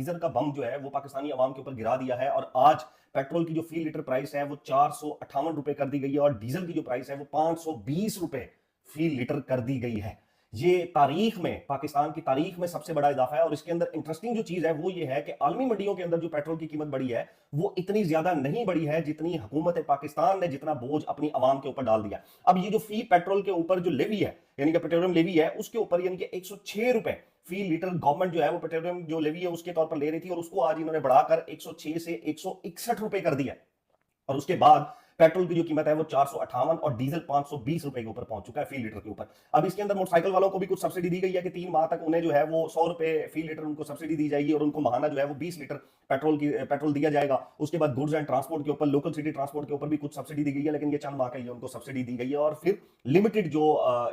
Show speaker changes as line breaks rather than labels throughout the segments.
Diesel का बम जो है वो पाकिस्तानी अवाम के ऊपर गिरा दिया है और आज पेट्रोल की जो फी लीटर प्राइस है वो 458 रुपए कर दी गई है और डीजल की जो प्राइस है वो 520 रुपए फी लीटर कर दी गई है। ये तारीख में, पाकिस्तान की तारीख में सबसे बड़ा इजाफा है। और इसके अंदर इंटरेस्टिंग जो चीज है वो ये है कि आलमी मंडियों के अंदर जो पेट्रोल की कीमत बढ़ी है वो इतनी ज्यादा नहीं बढ़ी है जितनी हुकूमत पाकिस्तान ने जितना बोझ अपनी आवाम के ऊपर डाल दिया। अब ये जो फी पेट्रोल के ऊपर जो लेवी है यानी कि पेट्रोलियम लेवी है उसके ऊपर यानी कि 106 रुपए फी लीटर गवर्नमेंट जो है वो पेट्रोलियम जो लेवी है उसके तौर पर ले रही थी और उसको आज इन्होंने बढ़ाकर 106 से 161 रुपए कर दिया। और उसके बाद पेट्रोल की जो कीमत है वो 458 और डीजल 520 रुपए के ऊपर पहुंच चुका है फी लीटर के ऊपर। अब इसके अंदर मोटरसाइकिल वालों को भी कुछ सब्सिडी दी गई है कि 3 माह तक उन्हें जो है वो 100 रुपए फी लीटर उनको सब्सिडी दी जाएगी और उनको महाना जो है वो 20 लीटर पेट्रोल दिया जाएगा। उसके बाद गुड्स एंड ट्रांसपोर्ट के ऊपर, लोकल सिटी ट्रांसपोर्ट के ऊपर भी कुछ सब्सिडी दी गई है, लेकिन ये चंद माह के लिए उनको सब्सिडी दी गई है। और फिर लिमिटेड जो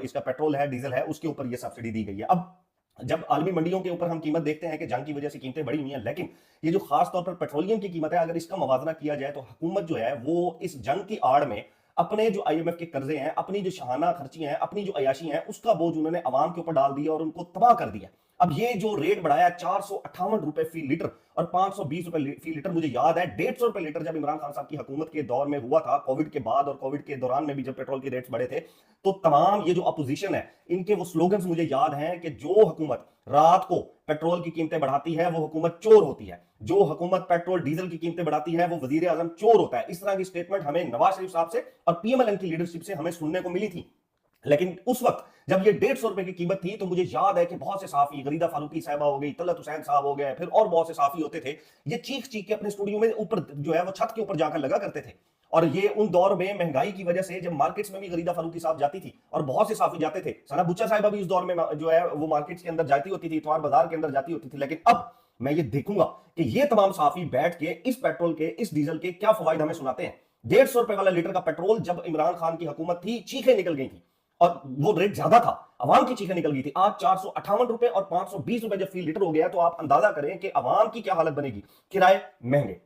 इसका पेट्रोल है, डीजल है, उसके ऊपर ये सब्सिडी दी गई है। अब जब आलमी मंडियों के ऊपर हम कीमत देखते हैं कि जंग की वजह से कीमतें बढ़ी हुई हैं, लेकिन ये जो खास तौर पर पेट्रोलियम की कीमत है अगर इसका मवाजना किया जाए तो हुकूमत जो है वो इस जंग की आड़ में अपने जो आईएमएफ के कर्जे हैं, अपनी जो शहाना खर्ची हैं, अपनी जो अयाशी हैं, उसका बोझ उन्होंने अवाम के ऊपर डाल दिया और उनको तबाह कर दिया। अब ये जो रेट बढ़ाया 458 रुपए फी लीटर और 520 रुपए फी लीटर, मुझे याद है 150 रुपए लीटर जब इमरान खान साहब की हुकूमत के दौर में हुआ था, कोविड के बाद और कोविड के दौरान में भी जब पेट्रोल के रेट्स बढ़े थे, तो तमाम ये जो अपोजिशन है इनके वो स्लोगन्स मुझे याद हैं कि जो हुकूमत रात को पेट्रोल की कीमतें बढ़ाती है वो हुकूमत चोर होती है, जो हुकूमत पेट्रोल डीजल की कीमतें बढ़ाती है वो वजीर आजम चोर होता है। इस तरह की स्टेटमेंट हमें नवाज शरीफ साहब से और पीएमएलएन की लीडरशिप से हमें सुनने को मिली थी। लेकिन उस वक्त जब ये 150 रुपए की कीमत थी तो मुझे याद है कि बहुत से साफी, गरीदा फारूकी साहबा हो गई, तलत हुसैन साहब हो गए, फिर और बहुत से साफी होते थे, ये चीख चीख के अपने स्टूडियो में ऊपर जो है वो छत के ऊपर जाकर लगा करते थे। और ये उन दौर में महंगाई की वजह से जब मार्केट्स में भी गरीदा फारूकी साहब जाती थी और बहुत से साफी जाते थे, सना बुच्चा साहिबा भी उस दौर में जो है वो मार्केट्स के अंदर जाती होती थी, इतवार बाजार के अंदर जाती होती थी। लेकिन अब मैं ये देखूंगा कि ये तमाम साफी बैठ के इस पेट्रोल के, इस डीजल के क्या फवाइद हमें सुनाते हैं। 150 रुपए वाला लीटर का पेट्रोल जब इमरान खान की हुकूमत थी चीखें निकल गई थी और वो रेट ज्यादा था, अवाम की चीखें निकल गई थी। आज 458 रुपए और 520 रुपए जब फी लीटर हो गया तो आप अंदाजा करें कि अवाम की क्या हालत बनेगी। किराए महंगे,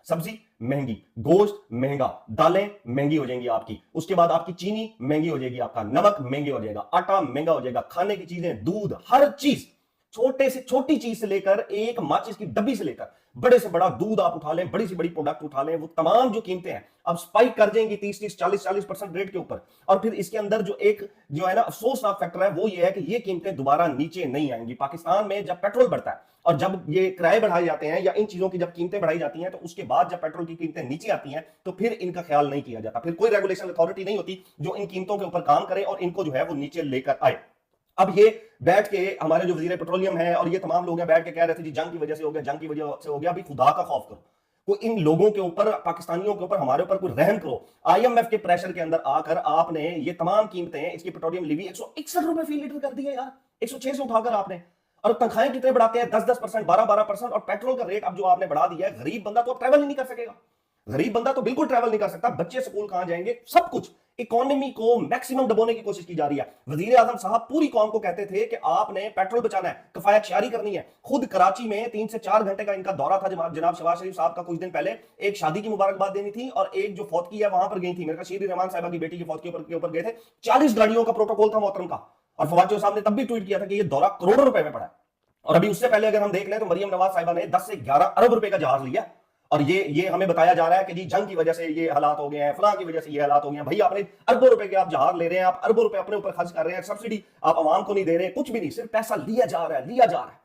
सब्जी महंगी, गोश्त महंगा, दालें महंगी हो जाएंगी आपकी, उसके बाद आपकी चीनी महंगी हो जाएगी, आपका नमक महंगे हो जाएगा, आटा महंगा हो जाएगा, खाने की चीजें, दूध, हर चीज, छोटे से छोटी चीज से लेकर एक माचिस की डब्बी से लेकर बड़े से बड़ा दूध आप उठा लें, बड़ी से बड़ी प्रोडक्ट उठा लें, वो तमाम जो कीमतें हैं अब स्पाइक कर जाएंगी 30-30, 40-40% रेट के ऊपर। और फिर इसके अंदर जो एक जो है ना अफसोसनाक फैक्टर है वो ये है कि ये कीमतें दोबारा नीचे नहीं आएंगी। पाकिस्तान में जब पेट्रोल बढ़ता है और जब ये किराए बढ़ाए जाते हैं या इन चीजों की जब कीमतें बढ़ाई जाती हैं तो उसके बाद जब पेट्रोल की कीमतें नीचे आती हैं तो फिर इनका ख्याल नहीं किया जाता, फिर कोई रेगुलेशन अथॉरिटी नहीं होती जो इन कीमतों के ऊपर काम करे और इनको जो है वो नीचे लेकर आए। अब ये बैठ के हमारे जो वजीर पेट्रोलियम है और ये तमाम लोग हैं बैठ के कह रहे थे जी जंग की वजह से हो गया, जंग की वजह से हो गया। अभी खुदा का खौफ करो, कोई इन लोगों के ऊपर, पाकिस्तानियों के ऊपर, हमारे ऊपर कोई रहम करो। आईएमएफ के प्रेशर के अंदर आकर आपने ये तमाम कीमतें, इसकी पेट्रोलियम लेवी 161 रुपए फी लीटर कर दी है यार, 106 से उठाकर आपने। और तनख्वाहें कितने बढ़ाते हैं, 10-10%, 12-12%। और पेट्रोल का रेट अब जो आपने बढ़ा दिया है, गरीब बंदा तो ट्रैवल ही नहीं कर सकेगा, गरीब बंदा तो बिल्कुल ट्रैवल नहीं कर सकता, बच्चे स्कूल कहां जाएंगे, सब कुछ इकोनॉमी को मैक्सिमम दबाने की कोशिश की जा रही है। वजीर आजम साहब पूरी कौम को कहते थे कि आपने पेट्रोल बचाना है, कफायत शारी करनी है। खुद कराची में 3 से 4 घंटे का इनका दौरा था जनाब शहबाज शरीफ साहब का, कुछ दिन पहले एक शादी की मुबारकबाद देनी थी और एक जो फौत की है वहां पर गई थी, मेरे ख्याल शीर रहमान साहिबा की बेटी की फौत के ऊपर गए थे। 40 गाड़ियों का प्रोटोकॉल था मोहतरम का, और फवाद साहब ने तब भी ट्वीट किया था कि यह दौरा करोड़ों रुपए में पड़ा है। और अभी उससे पहले अगर हम देख लें तो मरियम नवाज साहिबा ने 10 से 11 अरब रुपए का जहाज लिया और ये हमें बताया जा रहा है कि जी जंग की वजह से ये हालात हो गए हैं, फलां की वजह से ये हालात हो गए हैं। भाई आपने अरबों रुपए के आप जहाज ले रहे हैं, आप अरबों रुपए अपने ऊपर खर्च कर रहे हैं, सब्सिडी आप आवाम को नहीं दे रहे, कुछ भी नहीं, सिर्फ पैसा लिया जा रहा है, लिया जा रहा है।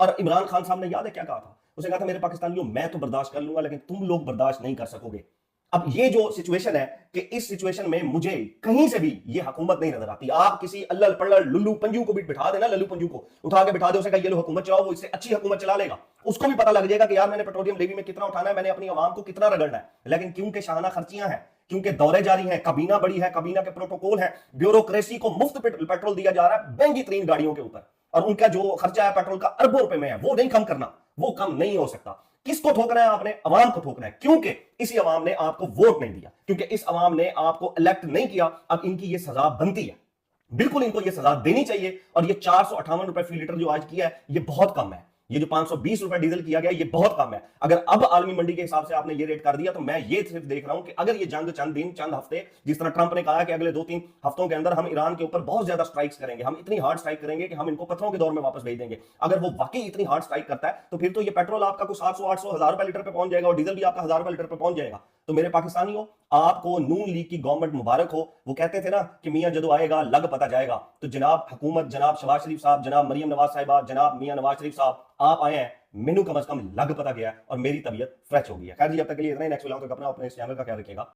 और इमरान खान साहब ने याद है क्या कहा था, उसने कहा था मेरे पाकिस्तानियों मैं तो बर्दाश्त कर लूंगा लेकिन तुम लोग बर्दाश्त नहीं कर सकोगे। अब ये जो सिचुएशन है कि इस सिचुएशन में मुझे कहीं से भी ये हुकूमत नहीं नजर आती। आप किसी अल्लल पल्लल लुल्लू पंजू को भी बिठा देना, लल्लू पंजू को उठा के बिठा दे, उसे कहा ये लो हुकूमत चलाओ, वो इससे अच्छी हुकूमत चला लेगा। उसको भी पता लग जाएगा कि यार मैंने पेट्रोलियम लेवी में कितना उठाना है, मैंने अपनी आवाम को कितना रगड़ना है। लेकिन क्योंकि शाहाना खर्चियां हैं, क्योंकि दौरे जारी हैं, काबीना बड़ी है, काबीना के प्रोटोकॉल है, ब्यूरोक्रेसी को मुफ्त पेट्रोल दिया जा रहा है महंगी तरीन गाड़ियों के ऊपर, और उनका जो खर्चा है पेट्रोल का अरबों रुपए में है, वो नहीं कम करना, वो कम नहीं हो सकता। किसको ठोकना है आपने? अवाम को ठोकना है, क्योंकि इसी अवाम ने आपको वोट नहीं दिया, क्योंकि इस अवाम ने आपको इलेक्ट नहीं किया। अब इनकी ये सजा बनती है, बिल्कुल इनको ये सजा देनी चाहिए। और ये 458 रुपए फी लीटर जो आज किया है ये बहुत कम है, ये जो 520 रुपए डीजल किया गया ये बहुत कम है। अगर अब आलमी मंडी के हिसाब से आपने ये रेट कर दिया तो मैं ये सिर्फ देख रहा हूं कि अगर ये जंग चंद दिन चंद हफ्ते, जिस तरह ट्रंप ने कहा कि अगले 2-3 हफ्तों के अंदर हम ईरान के ऊपर बहुत ज्यादा स्ट्राइक्स करेंगे, हम इतनी हार्ड स्ट्राइक करेंगे कि हम इनको पत्थरों के दौर में वापस भेज देंगे, अगर वो वाकई इतनी हार्ड स्ट्राइक करता है तो फिर तो ये पेट्रोल आपका कुछ 700-800 हजार रुपए लीटर पे पहुंच जाएगा और डीजल भी आपका 1000 रुपए लीटर पे पहुंच जाएगा। तो मेरे पाकिस्तानियों, आपको नून लीग की गवर्नमेंट मुबारक हो। वो कहते थे ना कि मियां जदों आएगा लग पता जाएगा, तो जनाब हुकूमत, जनाब शहबाज शरीफ साहब, जनाब मरियम नवाज साहिबा, जनाब मियां नवाज शरीफ साहब, आप आए हैं, मेनू कम अज कम लग पता गया और मेरी तबीयत फ्रेश हो गई है। खैर जी, अब तक के लिए इतना ही। नेक्स्ट मिलाऊं तो अपना अपने इस चैनल का ख्याल रखिएगा।